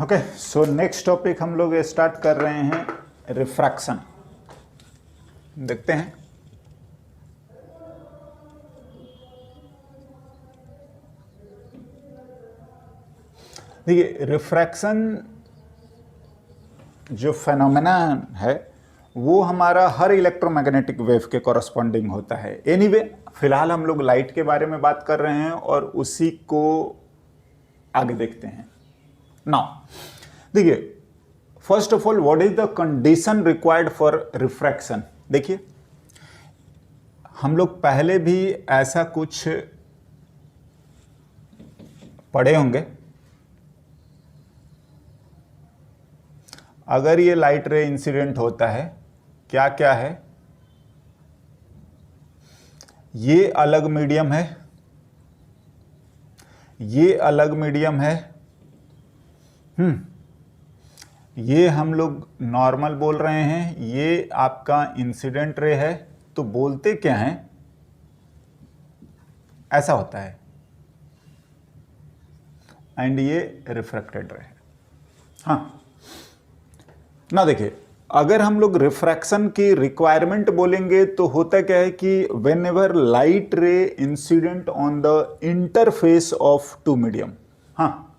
Okay, so next topic हम लोग start कर रहे हैं रिफ्रैक्शन। देखते हैं। देखिए, रिफ्रैक्शन जो फेनोमेना है वो हमारा हर इलेक्ट्रोमैग्नेटिक वेव के कॉरस्पॉन्डिंग होता है। एनीवे, फिलहाल हम लोग लाइट के बारे में बात कर रहे हैं और उसी को आगे देखते हैं। नाउ देखिए, first of all, what is the condition required for refraction. देखिए, हम लोग पहले भी ऐसा कुछ पढ़े होंगे। अगर ये लाइट रे इंसिडेंट होता है, क्या क्या है, ये अलग मीडियम है, ये अलग मीडियम है, ये हम लोग नॉर्मल बोल रहे हैं, ये आपका इंसिडेंट रे है। तो बोलते क्या हैं, ऐसा होता है, एंड ये रिफ्रैक्टेड रे है। हाँ ना, देखिए, अगर हम लोग रिफ्रैक्शन की रिक्वायरमेंट बोलेंगे तो होता क्या है कि whenever light ray incident on the interface of two medium. हाँ,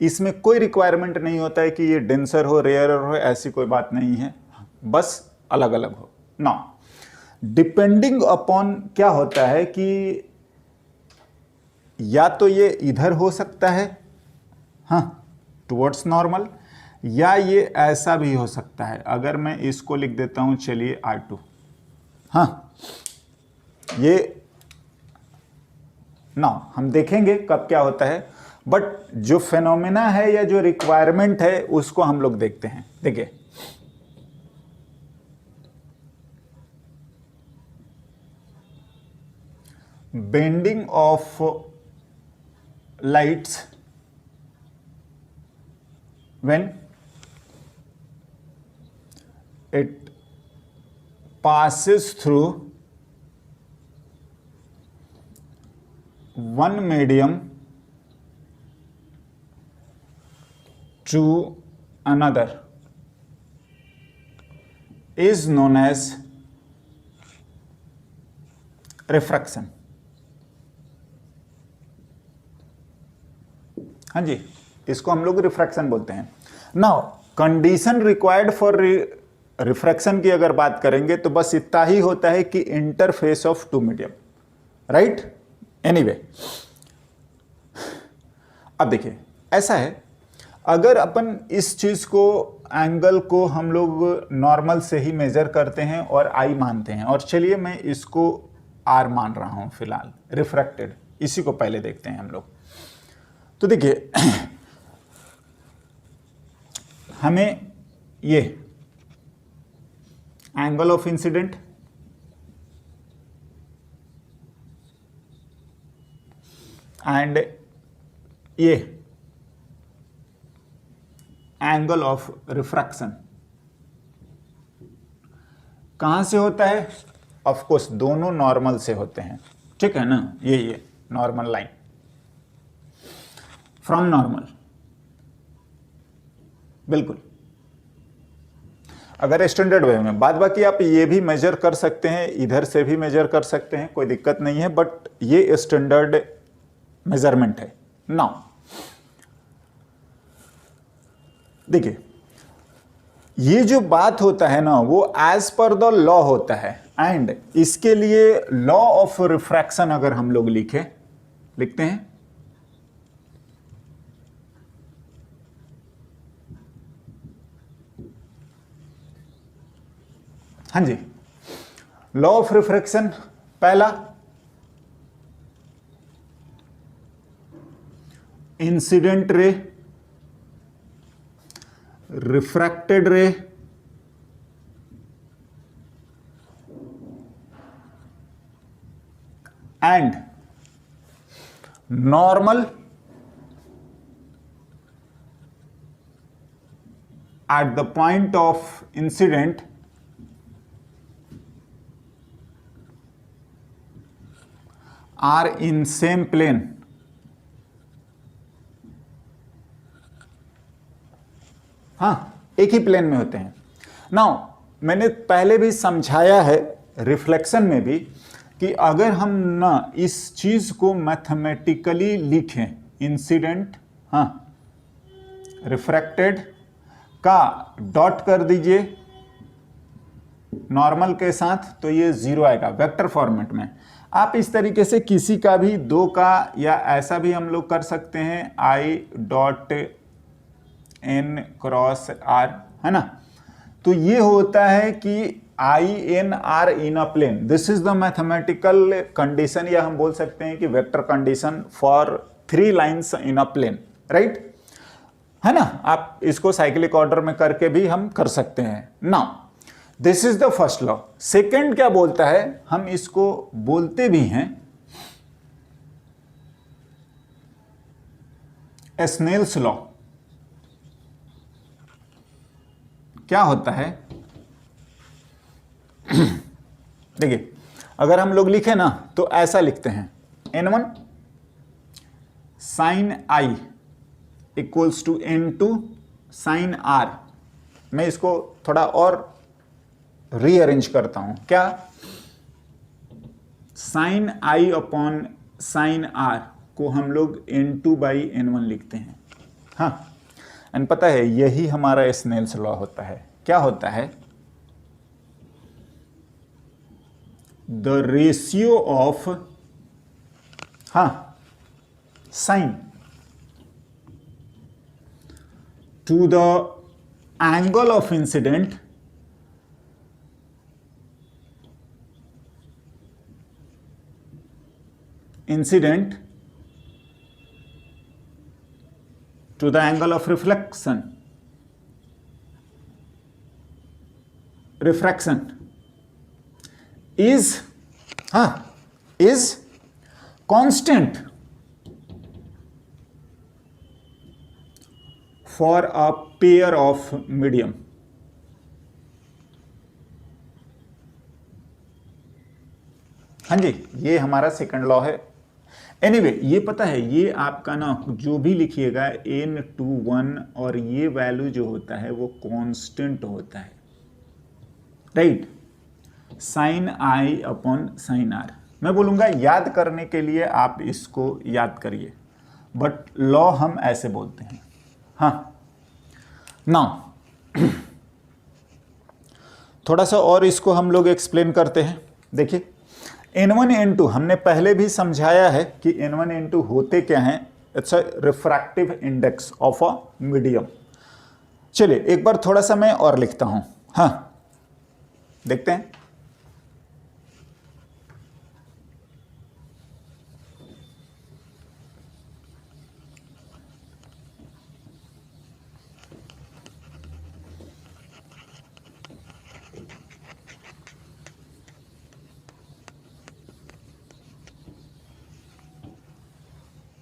इसमें कोई रिक्वायरमेंट नहीं होता है कि ये डेंसर हो, रेयर हो, ऐसी कोई बात नहीं है, बस अलग अलग हो ना। डिपेंडिंग अपॉन क्या होता है कि या तो ये इधर हो सकता है, हाँ, टुवर्ड्स नॉर्मल, या ये ऐसा भी हो सकता है। अगर मैं इसको लिख देता हूं, चलिए R2, हाँ, ये ना हम देखेंगे कब क्या होता है, बट जो फेनोमेना है या जो रिक्वायरमेंट है उसको हम लोग देखते हैं। देखिए, bending of lights when it passes through one medium to another is known as refraction। हाँ जी, इसको हम लोग रिफ्रैक्शन बोलते हैं। Now condition required for refraction की अगर बात करेंगे तो बस इतना ही होता है कि interface of two medium, right. Anyway, अब देखिए, ऐसा है, अगर अपन इस चीज को, एंगल को हम लोग नॉर्मल से ही मेजर करते हैं और आई मानते हैं, और चलिए मैं इसको आर मान रहा हूं फिलहाल, रिफ्रैक्टेड, इसी को पहले देखते हैं हम लोग। तो देखिए, हमें ये एंगल ऑफ इंसिडेंट एंड ये एंगल ऑफ रिफ्रैक्शन कहां से होता है? ऑफ कोर्स दोनों नॉर्मल से होते हैं, ठीक है ना। ये नॉर्मल लाइन फ्रॉम नॉर्मल, बिल्कुल। अगर स्टैंडर्ड वे में, बाद बाकी आप ये भी मेजर कर सकते हैं, इधर से भी मेजर कर सकते हैं, कोई दिक्कत नहीं है, बट ये स्टैंडर्ड मेजरमेंट है। नाउ देखिए, ये जो बात होता है ना, वो एज पर द लॉ होता है, एंड इसके लिए लॉ ऑफ रिफ्रैक्शन अगर हम लोग लिखते हैं, हाँ जी, लॉ ऑफ रिफ्रैक्शन पहला, इंसिडेंट रे, रिफ्रैक्टेड रे, and normal at the point of incident are in same plane हाँ, एक ही प्लेन में होते हैं। नाउ मैंने पहले भी समझाया है रिफ्लेक्शन में भी कि अगर हम ना इस चीज को मैथमेटिकली लिखें, इंसिडेंट, हाँ, रिफ्रैक्टेड का डॉट कर दीजिए नॉर्मल के साथ, तो ये जीरो आएगा वेक्टर फॉर्मेट में। आप इस तरीके से किसी का भी दो का या ऐसा भी हम लोग कर सकते हैं, I dot N cross R, है ना। तो ये होता है कि I N R in a plane, this is the mathematical condition, या हम बोल सकते हैं कि vector condition for 3 lines in a plane, right, है ना। आप इसको साइक्लिक ऑर्डर में करके भी हम कर सकते हैं। Now this is the first law. Second क्या बोलता है, हम इसको बोलते भी हैं स्नेल्स लॉ। क्या होता है, देखिए अगर हम लोग लिखे ना तो ऐसा लिखते हैं, n1 sine I equals to n2 sine R. मैं इसको थोड़ा और रीअरेंज करता हूं, क्या, sine I upon sine R को हम लोग n2 बाई n1 लिखते हैं। हाँ, एंड पता है यही हमारा स्नेल्स लॉ होता है। क्या होता है, द रेशियो ऑफ, हाँ, sign to the angle of incident to the angle of refraction is constant for a pair of medium। हाँ जी, ये हमारा सेकंड लॉ है। एनीवे ये पता है, ये आपका ना जो भी लिखिएगा n21 और ये वैल्यू जो होता है वो कांस्टेंट होता है, right, sine I upon sine R. मैं बोलूंगा याद करने के लिए आप इसको याद करिए, बट लॉ हम ऐसे बोलते हैं। हाँ, नाउ थोड़ा सा और इसको हम लोग एक्सप्लेन करते हैं। देखिए n1 n2 हमने पहले भी समझाया है कि n1 n2 होते क्या हैं, it's a refractive index of a medium. चलिए एक बार थोड़ा सा मैं और लिखता हूं, हाँ, देखते हैं।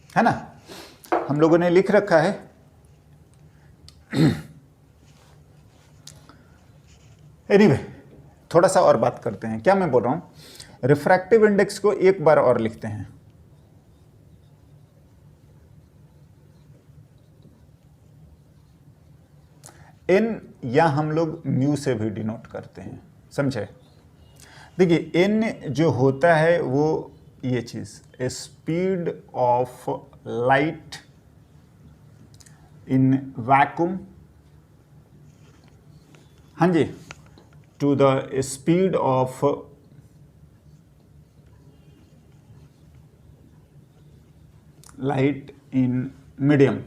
है ना, हम लोगों ने लिख रखा है एनीवे थोड़ा सा और बात करते हैं। क्या मैं बोल रहा हूं, रिफ्रैक्टिव इंडेक्स को एक बार और लिखते हैं। एन या हम लोग म्यू से भी डिनोट करते हैं, समझे। देखिए एन जो होता है वो ये चीज, speed of light in vacuum, हाँ जी, to the speed of light in medium.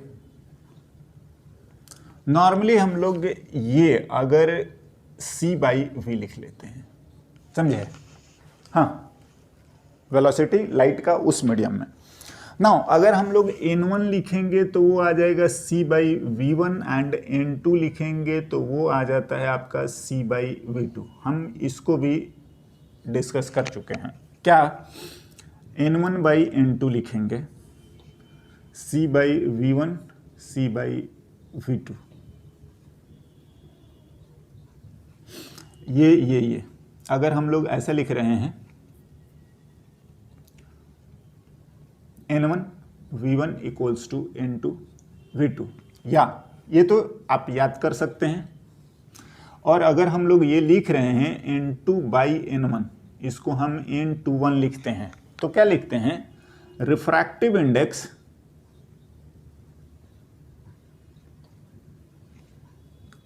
Normally हम लोग ये अगर c बाई वी लिख लेते हैं, समझे, हाँ, वेलोसिटी लाइट का उस मीडियम में। नाउ अगर हम लोग n1 लिखेंगे तो वो आ जाएगा c by v1 and n2 लिखेंगे तो वो आ जाता है आपका c बाई v2। हम इसको भी डिस्कस कर चुके हैं। क्या, n1 बाई n2 लिखेंगे, c by v1, c by v2, ये अगर हम लोग ऐसा लिख रहे हैं n1 v1 equals to n2 v2, या ये तो आप याद कर सकते हैं। और अगर हम लोग ये लिख रहे हैं N2/N1, इसको हम N21 लिखते हैं, तो क्या लिखते हैं? Refractive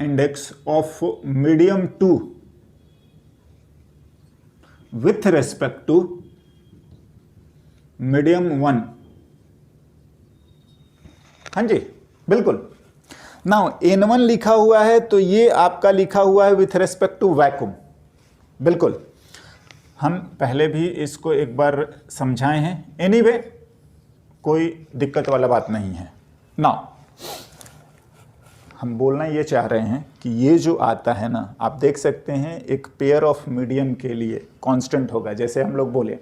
index of medium 2 with respect to medium 1। हाँ जी, बिल्कुल। नाउ N1 लिखा हुआ है तो ये आपका लिखा हुआ है विथ रेस्पेक्ट टू वैक्यूम। बिल्कुल, हम पहले भी इसको एक बार समझाए हैं। एनीवे, कोई दिक्कत वाला बात नहीं है। नाउ हम बोलना ये चाह रहे हैं कि ये जो आता है ना, आप देख सकते हैं एक पेयर ऑफ मीडियम के लिए कांस्टेंट होगा। जैसे हम लोग बोले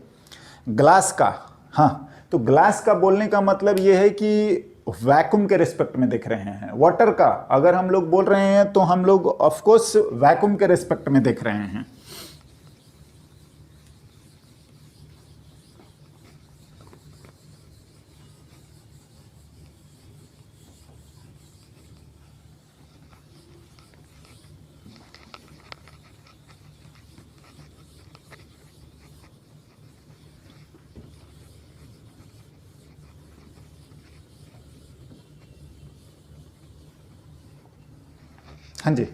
ग्लास का, हाँ, तो ग्लास का बोलने का मतलब ये है कि वैक्यूम के रिस्पेक्ट में देख रहे हैं। वाटर का अगर हम लोग बोल रहे हैं तो हम लोग ऑफ कोर्स वैक्यूम के रिस्पेक्ट में देख रहे हैं। हाँ जी,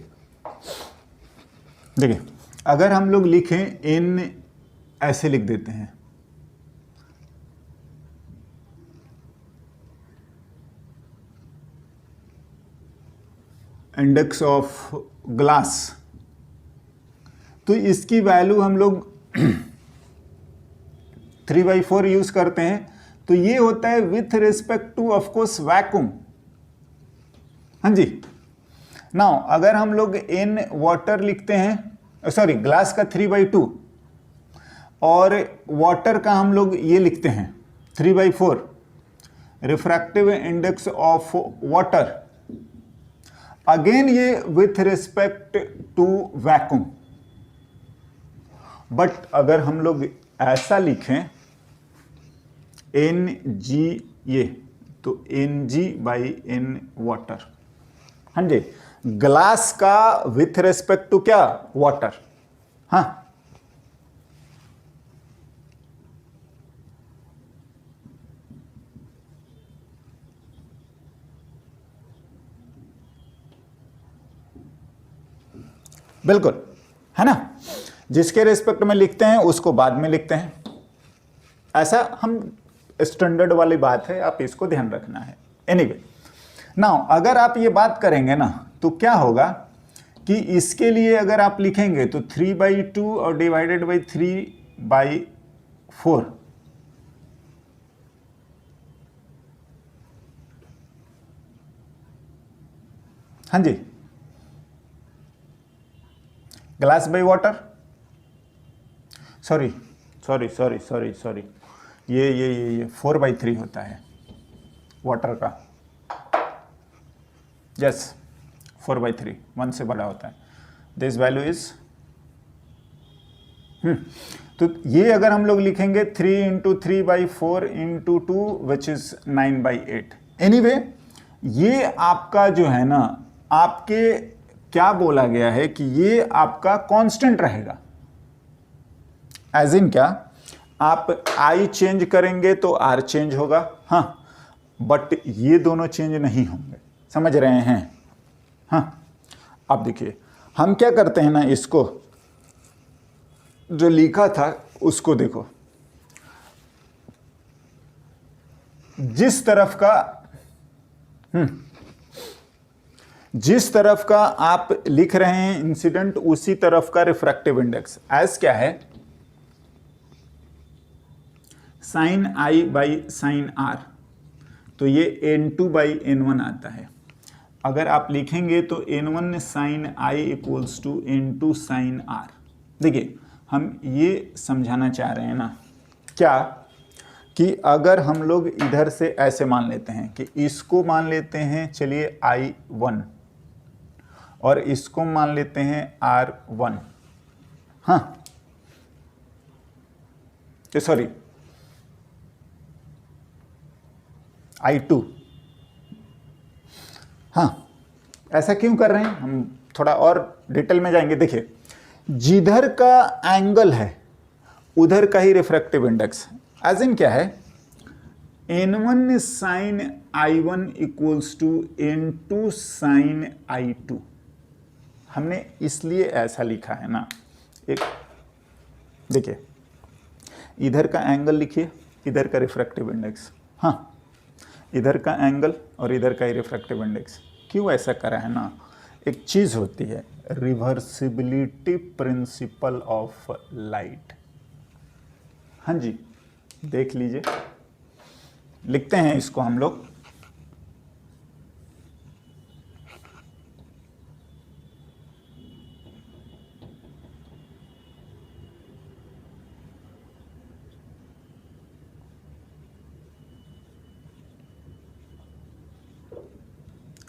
देखिए, अगर हम लोग लिखें n, ऐसे लिख देते हैं, इंडेक्स ऑफ ग्लास, तो इसकी वैल्यू हम लोग 3/4 यूज करते हैं। तो ये होता है with respect two of course vacuum. हाँ जी। नाउ अगर हम लोग इन वाटर लिखते हैं, सॉरी ग्लास का 3/2 और वाटर का हम लोग ये लिखते हैं 3/4, refractive index of water, again ये with respect to vacuum. But अगर हम लोग ऐसा लिखें Ng ये, तो Ng/N वाटर। हाँ जी, ग्लास का विथ रेस्पेक्ट टू क्या? वाटर। हाँ, बिल्कुल, है ना। जिसके रेस्पेक्ट में लिखते हैं उसको बाद में लिखते हैं, ऐसा हम स्टैंडर्ड वाली बात है, आप इसको ध्यान रखना है। एनीवे, नाउ अगर आप ये बात करेंगे ना तो क्या होगा कि इसके लिए अगर आप लिखेंगे तो 3/2 और डिवाइडेड बाई 3/4, हाँ जी, glass by water, sorry sorry sorry sorry sorry, ये 4/3 होता है वाटर का। यस, 4/3, 1 से बड़ा होता है। दिस वैल्यू इज, तो ये अगर हम लोग लिखेंगे 3 × 3/4 × 2 विच इज 9/8। एनीवे, ये आपका जो है ना, आपके क्या बोला गया है कि ये आपका कांस्टेंट रहेगा। एज इन क्या, आप I चेंज करेंगे तो R चेंज होगा, हाँ, बट ये दोनों चेंज नहीं होंगे। समझ रहे हैं? हाँ, अब देखिए हम क्या करते हैं ना, इसको जो लिखा था उसको देखो, जिस तरफ का आप लिख रहे हैं इंसिडेंट, उसी तरफ का रिफ्रैक्टिव इंडेक्स एज क्या है? sin I/sin R, तो ये N2/N1 आता है। अगर आप लिखेंगे तो N1 sin I = N2 sin R। देखिए, हम ये समझाना चाह रहे हैं ना क्या, कि अगर हम लोग इधर से ऐसे मान लेते हैं कि इसको मान लेते हैं, चलिए I1, और इसको मान लेते हैं R1, हाँ, सॉरी I2, हाँ, ऐसा क्यों कर रहे हैं, हम थोड़ा और डिटेल में जाएंगे। देखिए, जिधर का एंगल है उधर का ही रिफ्रैक्टिव इंडेक्स, एज इन क्या है, n1 sign I1 equals to n2 sign I2। हमने इसलिए ऐसा लिखा है ना, एक देखिए, इधर का एंगल लिखिए, इधर का रिफ्रैक्टिव इंडेक्स, हाँ इधर का एंगल और इधर का ही रिफ्रैक्टिव इंडेक्स। क्यों ऐसा करा है ना, एक चीज़ होती है रिवर्सिबिलिटी प्रिंसिपल ऑफ लाइट। हाँ जी, देख लीजिए, लिखते हैं इसको हम लोग।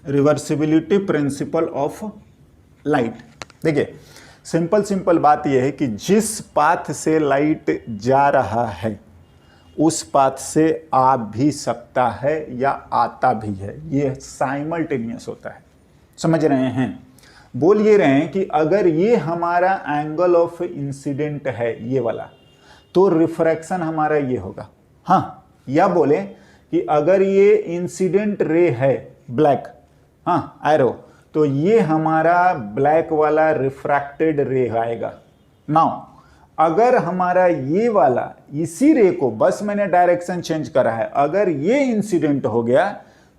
Reversibility principle of light. देखिए, सिंपल बात यह है कि जिस पाथ से लाइट जा रहा है उस पाथ से आ भी सकता है या आता भी है, ये साइमल्टेनियस होता है। समझ रहे हैं, बोल ये रहे हैं कि अगर ये हमारा एंगल ऑफ इंसिडेंट है ये वाला, तो रिफ्रैक्शन हमारा ये होगा। हाँ, या बोले कि अगर ये इंसिडेंट रे है ब्लैक, हाँ एरो, तो ये हमारा ब्लैक वाला रिफ्रैक्टेड रे आएगा। नाउ अगर हमारा ये वाला इसी रे को, बस मैंने डायरेक्शन चेंज करा है, अगर ये इंसिडेंट हो गया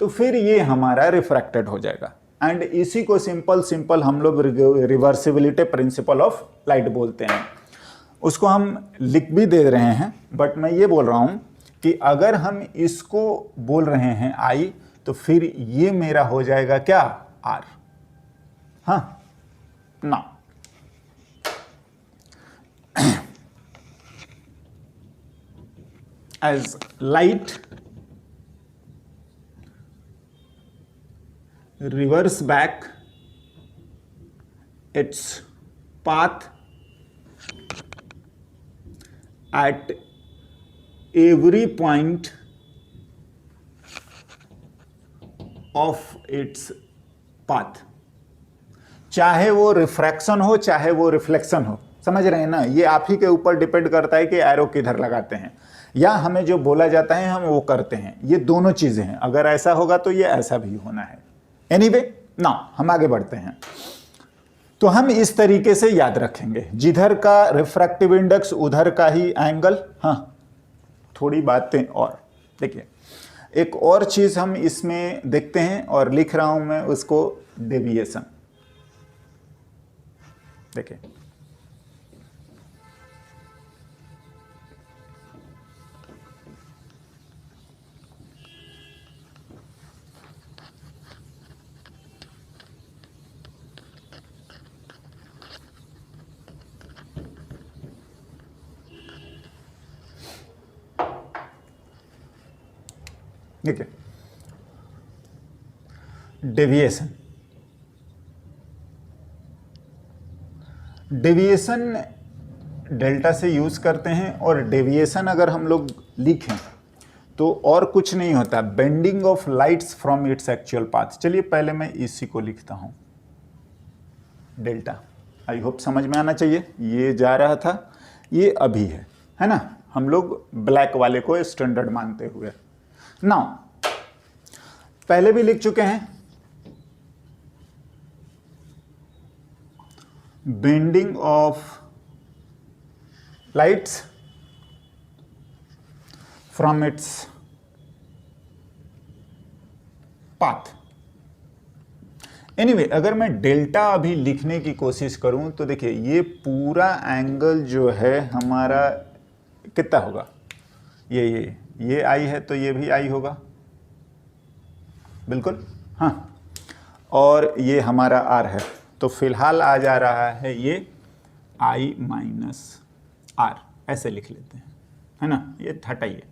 तो फिर ये हमारा रिफ्रैक्टेड हो जाएगा। एंड इसी को सिंपल हम लोग रिवर्सिबिलिटी प्रिंसिपल ऑफ लाइट बोलते हैं। उसको हम लिख भी दे रहे हैं, बट मैं ये बोल रहा हूं कि अगर हम इसको बोल रहे हैं आई, तो फिर ये मेरा हो जाएगा क्या, आर। हाँ ना, as light reverse back its path at every point of its path, चाहे वो रिफ्रैक्शन हो चाहे वो रिफ्लेक्शन हो। समझ रहे हैं ना, ये आप ही के ऊपर डिपेंड करता है कि एरो किधर लगाते हैं, या हमें जो बोला जाता है हम वो करते हैं। ये दोनों चीजें हैं, अगर ऐसा होगा तो ये ऐसा भी होना है। एनीवे ना, हम आगे बढ़ते हैं। तो हम इस तरीके से याद रखेंगे, जिधर का रिफ्रैक्टिव इंडेक्स उधर का ही एंगल। हाँ, थोड़ी बातें और देखिए, एक और चीज हम इसमें देखते हैं और लिख रहा हूं मैं उसको, डेविएशन। देखिए, देखिए डेविएशन, डेविएशन डेल्टा से यूज करते हैं। और डेविएशन अगर हम लोग लिखें तो और कुछ नहीं होता, bending of lights from its actual path. चलिए पहले मैं इसी को लिखता हूं, डेल्टा। आई होप समझ में आना चाहिए। ये जा रहा था, ये अभी है ना, हम लोग ब्लैक वाले को स्टैंडर्ड मानते हुए। नाउ पहले भी लिख चुके हैं, bending of lights from its path. Anyway, अगर मैं डेल्टा अभी लिखने की कोशिश करूं तो देखिए, ये पूरा एंगल जो है हमारा कितना होगा, ये आई है तो ये भी आई होगा, बिल्कुल। हाँ, और ये हमारा आर है, तो फिलहाल आ जा रहा है ये आई माइनस आर, ऐसे लिख लेते हैं, है ना। ये हटाइए,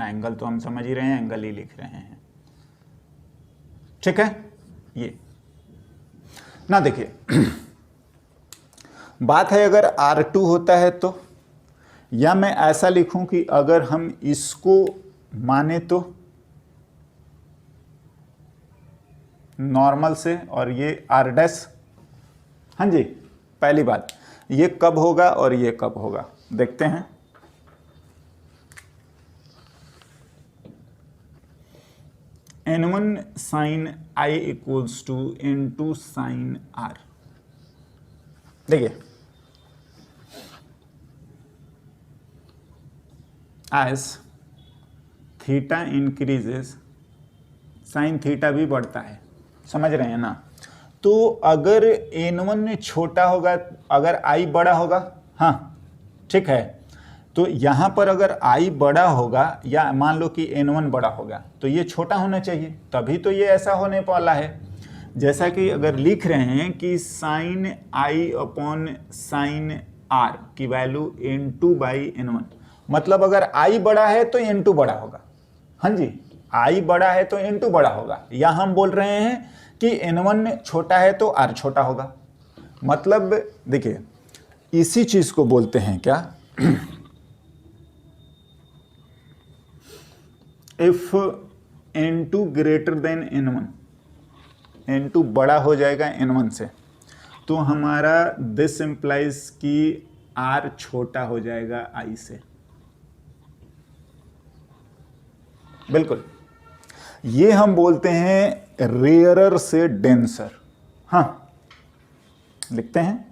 एंगल तो हम समझ ही रहे हैं, एंगल ही लिख रहे हैं, ठीक है। ये ना देखिए, बात है अगर R2 होता है तो, या मैं ऐसा लिखूं कि अगर हम इसको माने तो नॉर्मल से, और ये आर डैश। हाँ जी, पहली बात, ये कब होगा और ये कब होगा देखते हैं। N1 sine I equals to N2 sine R। देखिए, as theta increases sine theta भी बढ़ता है, समझ रहे हैं ना। तो अगर N1 छोटा होगा, अगर I बड़ा होगा, हाँ ठीक है, तो यहाँ पर अगर I बड़ा होगा या मान लो कि N1 बड़ा होगा तो ये छोटा होना चाहिए, तभी तो ये ऐसा होने वाला है। जैसा कि अगर लिख रहे हैं कि sine I upon sine R की वैल्यू N2 बाई N1, मतलब अगर I बड़ा है तो N2 बड़ा होगा। हाँ जी, I बड़ा है तो N2 बड़ा होगा, या हम बोल रहे हैं कि N1 छोटा है तो R छोटा होगा। मतलब देखिए, इसी चीज को बोलते हैं क्या, if N2 greater than N1, N2 बड़ा हो जाएगा N1 से, तो हमारा दिस इंप्लाइज कि R छोटा हो जाएगा I से। बिल्कुल, ये हम बोलते हैं रेयरर से डेंसर। हाँ, लिखते हैं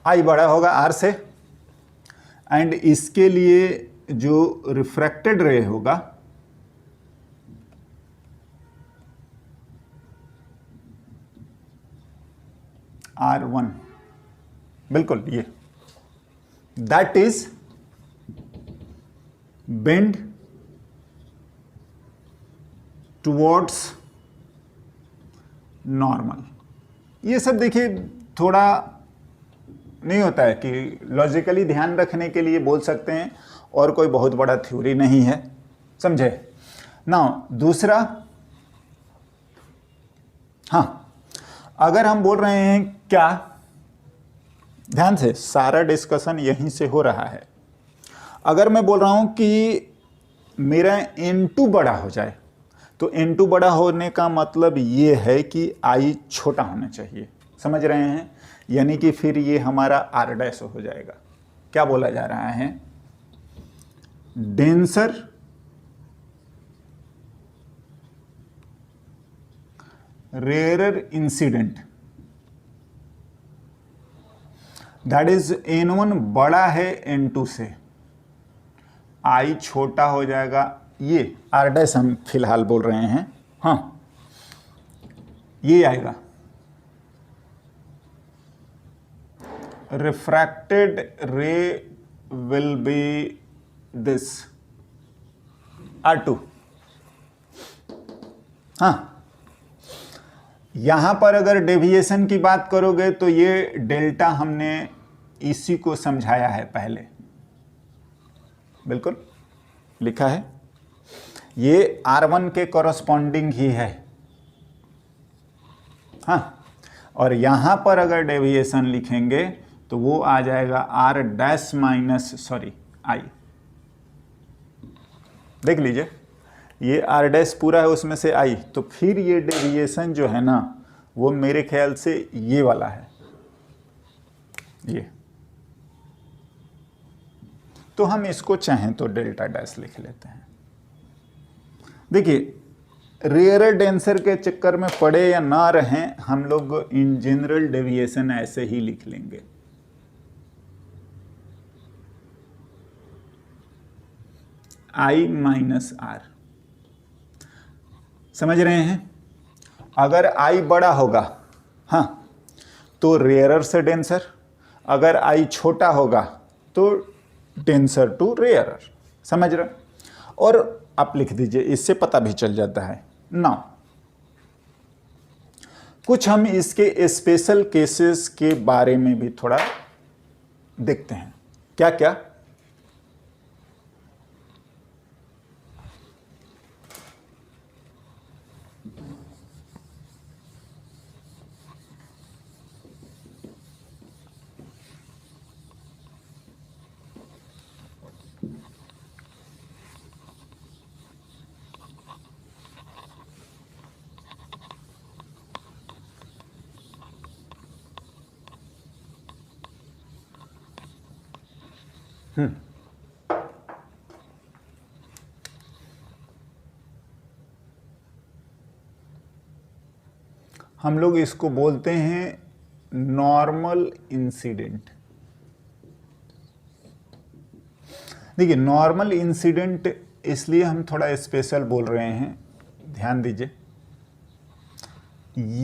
I बड़ा होगा R से, एंड इसके लिए जो रिफ्रैक्टेड रे होगा R1, बिल्कुल ये, that is bend towards normal. ये सब देखिए थोड़ा नहीं होता है कि लॉजिकली ध्यान रखने के लिए बोल सकते हैं, और कोई बहुत बड़ा थ्योरी नहीं है, समझे ना। दूसरा, हाँ, अगर हम बोल रहे हैं क्या, ध्यान से, सारा डिस्कशन यहीं से हो रहा है। अगर मैं बोल रहा हूं कि मेरा N2 बड़ा हो जाए, तो N2 बड़ा होने का मतलब ये है कि I छोटा होना चाहिए, समझ रहे हैं, यानी कि फिर ये हमारा R डैश हो जाएगा। क्या बोला जा रहा है, denser rarer incident, that is N1 बड़ा है N2 से, I छोटा हो जाएगा, ये R डैश हम फिलहाल बोल रहे हैं। हाँ, ये आएगा refracted ray will be this R2। हाँ, यहां पर अगर डेविएशन की बात करोगे तो ये डेल्टा हमने इसी को समझाया है पहले, बिल्कुल लिखा है, ये R1 के कॉरस्पॉन्डिंग ही है। हाँ, और यहां पर अगर डेविएशन लिखेंगे तो वो आ जाएगा R dash minus sorry I। देख लीजिए, ये R डैश पूरा है, उसमें से I, तो फिर ये डेविएशन जो है ना वो मेरे ख्याल से ये वाला है, ये। तो हम इसको चाहें तो डेल्टा डैश लिख लेते हैं। देखिए, रेयरर डेंसर के चक्कर में पड़े या ना रहें, हम लोग इन जनरल डेविएशन ऐसे ही लिख लेंगे। I माइनस आर, समझ रहे हैं? अगर I बड़ा होगा, हाँ, तो रेयरर से डेंसर, अगर I छोटा होगा तो डेंसर टू रेयरर, समझ रहे? और आप लिख दीजिए, इससे पता भी चल जाता है ना। कुछ हम इसके स्पेशल केसेस के बारे में भी थोड़ा देखते हैं। क्या क्या? हम लोग इसको बोलते हैं नॉर्मल इंसिडेंट। देखिए, नॉर्मल इंसिडेंट इसलिए हम थोड़ा स्पेशल बोल रहे हैं, ध्यान दीजिए।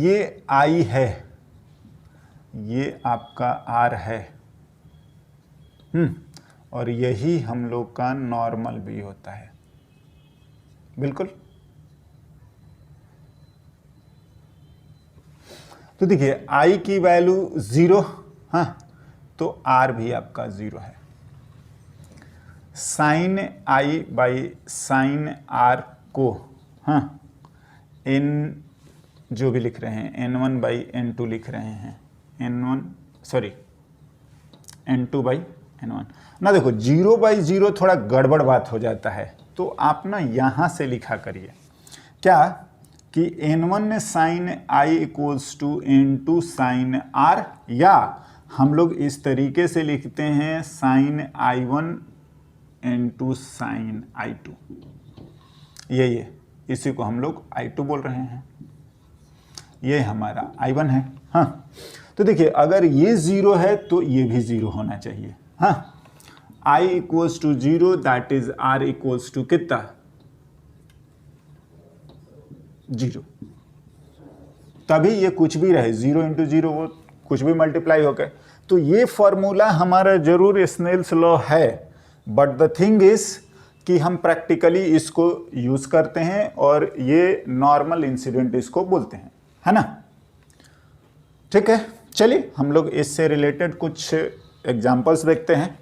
ये I है, ये आपका R है, और यही हम लोग का नॉर्मल भी होता है, बिल्कुल। तो देखिए, I की वैल्यू 0, हाँ, तो R भी आपका 0 है। Sine I by sine R को, हाँ, N जो भी लिख रहे हैं, N1 बाई N2 लिख रहे हैं, N2 बाई N1 ना। देखो, 0 बाई 0 थोड़ा गड़बड़ बात हो जाता है, तो आप ना यहाँ से लिखा करिए क्या कि N1 sine I equals to N2 sine R, या हम लोग इस तरीके से लिखते हैं sign I1 N2 sign I2, ये इसी को हम लोग I2 बोल रहे हैं, ये हमारा I1 है। हाँ, तो देखिए, अगर ये 0 है तो ये भी 0 होना चाहिए। हाँ, I equals to 0, that is R equals to कितना? 0। तभी ये कुछ भी रहे, 0 इंटू 0 वो कुछ भी मल्टीप्लाई हो गए। तो ये फॉर्मूला हमारा जरूर स्नेल्स लॉ है, बट द थिंग इज कि हम प्रैक्टिकली इसको यूज करते हैं और ये नॉर्मल इंसिडेंट इसको बोलते हैं, है ना? ठीक है, चलिए हम लोग इससे रिलेटेड कुछ एग्जांपल्स देखते हैं।